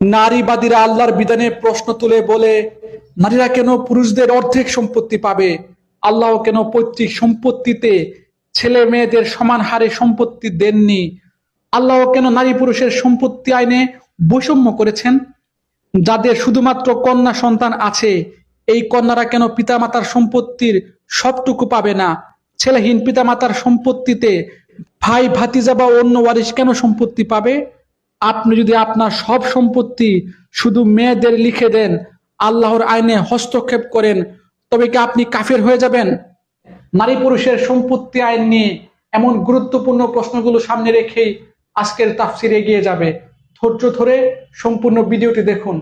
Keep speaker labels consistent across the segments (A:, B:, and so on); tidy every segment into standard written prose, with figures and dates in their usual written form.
A: নারীবাদীরা আল্লাহর বিধানে প্রশ্ন তুলে বলে, নারীরা কেন পুরুষদের অর্ধেক সম্পত্তি পাবে? আল্লাহ কেন পৈতৃক সম্পত্তিতে ছেলে মেয়েদের সমান হারে সম্পত্তি দেননি? আল্লাহ কেন নারী পুরুষের সম্পত্তি আইনে বৈষম্য করেছেন? যাদের শুধুমাত্র কন্যা সন্তান আছে, এই কন্যারা কেন পিতামাতার সম্পত্তির সবটুকু পাবে না? ছেলেহীন পিতামাতার সম্পত্তিতে ভাই ভাতিজা বা অন্য ওয়ারিশ কেন সম্পত্তি পাবে? আপনি যদি আপনার সব সম্পত্তি শুধু মেয়েদের লিখে দেন, আল্লাহর আইনে হস্তক্ষেপ করেন, তবে কি আপনি কাফের হয়ে যাবেন? নারী পুরুষের সম্পত্তি আইন নিয়ে এমন গুরুত্বপূর্ণ প্রশ্নগুলো সামনে রেখেই আজকের তাফসির এগিয়ে যাবে। ধৈর্য ধরে সম্পূর্ণ ভিডিওটি দেখুন।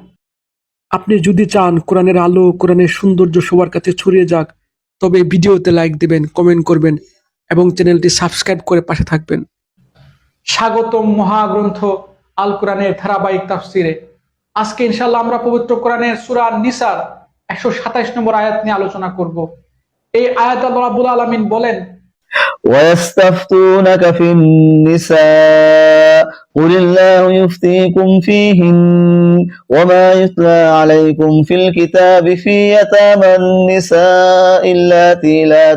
A: আপনি যদি চান কোরআনের আলো, কোরআনের সৌন্দর্য সবার কাছে ছড়িয়ে যাক, তবে ভিডিওতে লাইক দিবেন, কমেন্ট করবেন এবং চ্যানেলটি সাবস্ক্রাইব করে পাশে থাকবেন। স্বাগতম মহাগ্রন্থ আল কোরআনের ধারাবাহিক তাফসিরে। আজকে ইনশাআল্লাহ আমরা পবিত্র কোরআনের সূরা নিসার 127 নম্বর আয়াত নিয়ে আলোচনা করব। এই আয়াতে আল্লাহ রাব্বুল আলামিন বলেন,
B: ويستفتونك في النساء قل الله يفتيكم فيهن وما يتلى عليكم في الكتاب في يتامى النساء اللاتي لا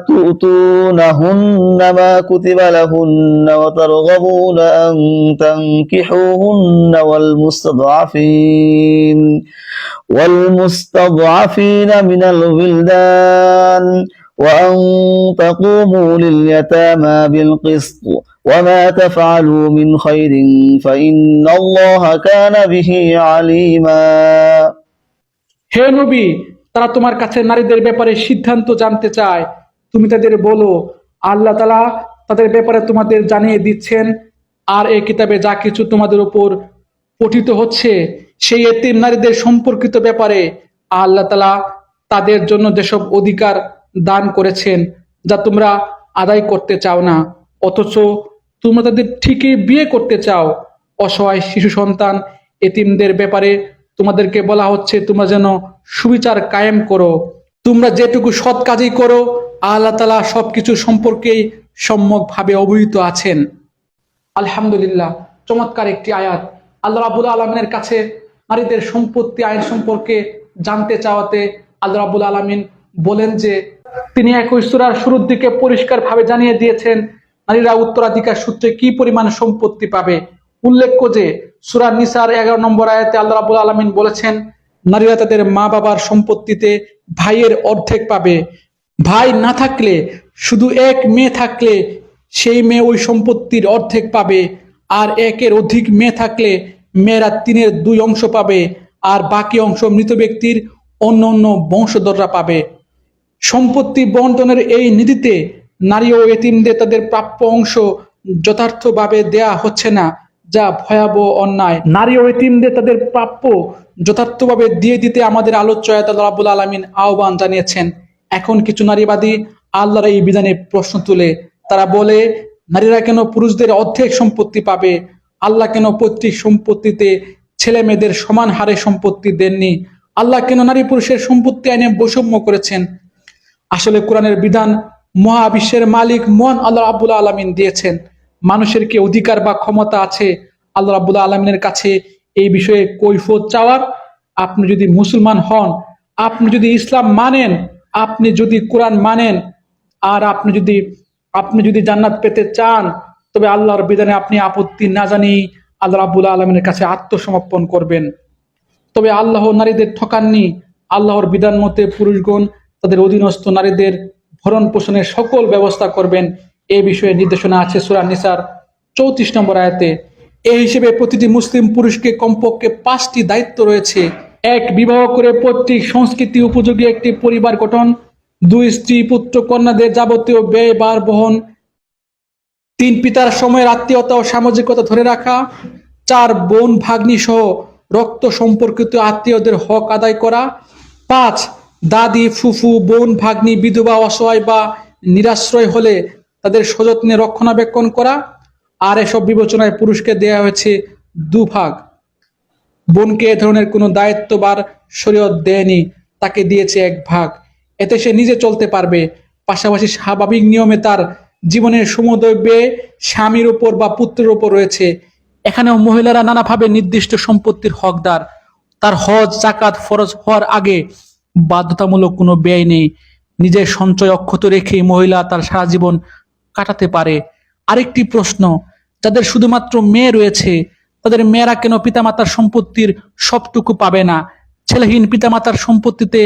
B: تؤتونهن ما كتب لهن وترغبون أن تنكحوهن والمستضعفين من الولدان وأن تقوموا لليتامى بالقسط وما تفعلوا من خير فإن الله كان به عليما।
A: হে নবী, তারা তোমার কাছে নারীদের ব্যাপারে সিদ্ধান্ত জানতে চায়। তুমি তাদের বলো, আল্লাহ তাআলা তাদের ব্যাপারে তোমাদের জানিয়ে দিচ্ছেন, আর এই কিতাবে যা কিছু তোমাদের উপর পঠিত হচ্ছে সেই এতিম নারীদের সম্পর্কিত ব্যাপারে আল্লাহ তাআলা তাদের জন্য যেসব অধিকার দান করেছেন যা তোমরা আদায় করতে চাও না, অথচ তোমরা তাদের ঠিকই বিয়ে করতে চাও। অসহায় শিশু সন্তান এতিমদের ব্যাপারে তোমাদেরকে বলা হচ্ছে তোমরা যেন সুবিচার কায়েম করো। তোমরা যেটুকু সৎ কাজই করো, আল্লাহ তাআলা সবকিছু সম্পর্কেই সম্যকভাবে অবহিত আছেন। আলহামদুলিল্লাহ, চমৎকার একটি আয়াত। আল্লাহ রাব্বুল আলামিনের কাছে নারীদের সম্পত্তি আইন সম্পর্কে জানতে চাওয়াতে আল্লাহ রাব্বুল আলামিন বলেন যে তিনি একই সূরার শুরুর দিকে পরিষ্কারভাবে জানিয়ে দিয়েছেন নারীরা উত্তরাধিকার সূত্রে কি পরিমাণ সম্পত্তি পাবে। উল্লেখ্য যে সূরা নিসার 11 নম্বর আয়াতে আল্লাহ রাব্বুল আলামিন বলেছেন, নারীরা তাদের মা বাবার সম্পত্তিতে ভাইয়ের অর্ধেক পাবে। ভাই না থাকলে, শুধু এক মেয়ে থাকলে সেই মেয়ে ওই সম্পত্তির অর্ধেক পাবে, আর একের অধিক মেয়ে থাকলে মেয়েরা 3/2 অংশ পাবে, আর বাকি অংশ মৃত ব্যক্তির অন্য অন্য বংশধররা পাবে। সম্পত্তি বন্টনের এই নীতিতে নারী ও এতিমদের তাদের প্রাপ্য অংশ যথার্থভাবে দেয়া হচ্ছে না, যা ভয়াবহ অন্যায়। নারী ও এতিমদের তাদের প্রাপ্য যথার্থভাবে দিয়ে দিতে আমাদের আলোচ্য আয়াতে আল্লাহ রাব্বুল আলামিন আহ্বান জানিয়েছেন। এখন কিছু নারীবাদী আল্লাহর এই বিধানে প্রশ্ন তুলে তারা বলে, নারীরা কেন পুরুষদের অর্ধেক সম্পত্তি পাবে? আল্লাহ কেন পৈতৃক সম্পত্তিতে ছেলে মেয়েদের সমান হারে সম্পত্তি দেননি? আল্লাহ কেন নারী পুরুষের সম্পত্তি আইনে বৈষম্য করেছেন? আসলে কোরআনের বিধান মহাবিশ্বের মালিক মহান আল্লাহ রাব্বুল আলামিন দিয়েছেন। মানুষের কি অধিকার বা ক্ষমতা আছে আল্লাহ রাব্বুল আলামিনের কাছে এই বিষয়ে কৈফিয়ত চাওয়ার? আপনি যদি মুসলমান হন, আপনি যদি ইসলাম মানেন, আপনি যদি কোরআন মানেন, আর আপনি যদি জান্নাত পেতে চান, তবে আল্লাহর বিধানে আপনি আপত্তি না জানিয়ে আল্লাহ রাব্বুল আলামিনের কাছে আত্মসমর্পণ করবেন। তবে আল্লাহ নারীদের ঠকাননি। আল্লাহর বিধান মতে পুরুষগণ তাদের অধীনস্থ নারীদের ভরণ পোষণের সকল ব্যবস্থা করবেন। এই বিষয়ে নির্দেশনা আছে সূরা নিসার 34 নম্বর আয়াতে। এই হিসেবে প্রতিটি মুসলিম পুরুষকে কমপক্ষে 5টি দায়িত্ব রয়েছে। 1, বিবাহ করে পৈতৃক সংস্কৃতি উপযোগী একটি পরিবার গঠন। 2, স্ত্রী পুত্র কন্যাদের যাবতীয় ব্যয় ভার বহন। 3, পিতার সময়ের আত্মীয়তা ও সামাজিকতা ধরে রাখা। 4, বোন ভাগ্নি সহ রক্ত সম্পর্কিত আত্মীয়দের হক আদায় করা। 5, দাদি ফুফু বোন ভাগ্নি বিধবা অসহায় বা নিরাশ্রয় হলে তাদের সযত্নে রক্ষণাবেক্ষণ করা। আর এসব বিবেচনায় পুরুষকে দেয়া হয়েছে 2 ভাগ। বোনকে এ ধরনের কোনো দায়িত্বভার শরীয়ত দেয়নি, তাকে দিয়েছে 1 ভাগ। এতে সে নিজে চলতে পারবে, পাশাপাশি স্বাভাবিক নিয়মে তার জীবনের সমুদয় ব্যয় স্বামীর উপর বা পুত্রের উপর রয়েছে। এখানেও মহিলারা নানাভাবে নির্দিষ্ট সম্পত্তির হকদার। তার হজ জাকাত ফরজ হওয়ার আগে বাধ্যতামূলক কোনো ব্যয় নেই। নিজের সঞ্চয় অক্ষত রেখে মহিলা তার সারা জীবন কাটাতে পারে। আরেকটি প্রশ্ন, যাদের শুধুমাত্র মেয়ে রয়েছে তাদের মেয়েরা কেন পিতামাতার সম্পত্তির সবটুকু পাবে না? ছেলেহীন পিতামাতার সম্পত্তিতে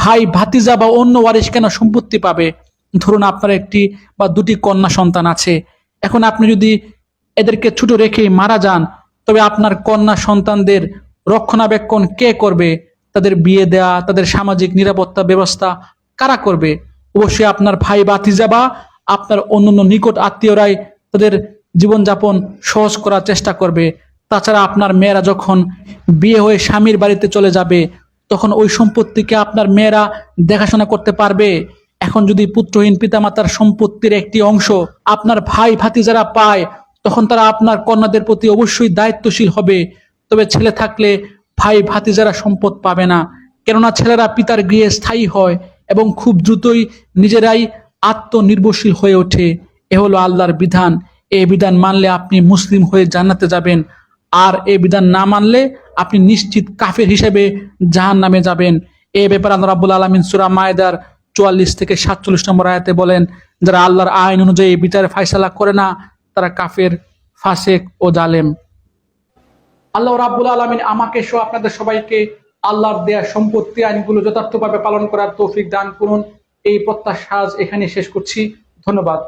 A: ভাই ভাতিজা বা অন্য ওয়ারিশ কেন সম্পত্তি পাবে? ধরুন আপনার একটি বা দুটি কন্যা সন্তান আছে, এখন আপনি যদি এদেরকে ছোট রেখে মারা যান, তবে আপনার কন্যা সন্তানদের রক্ষণাবেক্ষণ কে করবে? তাদের বিয়ে দেয়া, তাদের সামাজিক নিরাপত্তা ব্যবস্থা কারা করবে? অবশ্যই আপনার ভাই ভাতিজা বা আপনার অন্যান্য নিকট আত্মীয়রাই তাদের জীবনযাপন সহজ করার চেষ্টা করবে। তাছাড়া আপনার মেয়েরা যখন বিয়ে হয়ে স্বামীর বাড়িতে চলে যাবে, তখন ওই সম্পত্তিকে আপনার মেয়েরা দেখাশোনা করতে পারবে? এখন যদি পুত্রহীন পিতামাতার সম্পত্তির একটি অংশ আপনার ভাই ভাতিজারা পায়, তখন তারা আপনার কন্যাদের প্রতি অবশ্যই দায়িত্বশীল হবে। তবে ছেলে থাকলে ভাই ভাতিজারা সম্পদ পাবে না, কেননা ছেলেরা পিতার গৃহে স্থায়ী হয় এবং খুব দ্রুতই নিজেরাই আত্মনির্ভরশীল হয়ে ওঠে। এ হলো আল্লাহর বিধান। এই বিধান মানলে আপনি মুসলিম হয়ে জান্নাতে যাবেন, আর এই বিধান না মানলে আপনি নিশ্চিত কাফের হিসেবে জাহান্নামে যাবেন। এই ব্যাপারে আল্লাহ রাব্বুল আলামিন সূরা মায়েদার 44 থেকে 47 নম্বর আয়াতে বলেন, যারা আল্লাহর আইন অনুযায়ী বিচার ফায়সালা করে না তারা কাফের, ফাসেক ও জালেম। আল্লাহ রাব্বুল আলামিন আমাকে সহ আপনাদের সবাইকে আল্লাহর দেয়া সম্পত্তি আইনগুলো যথার্থভাবে পালন করার তৌফিক দান করুন। এই প্রত্যাশা আজ এখানে শেষ করছি। ধন্যবাদ।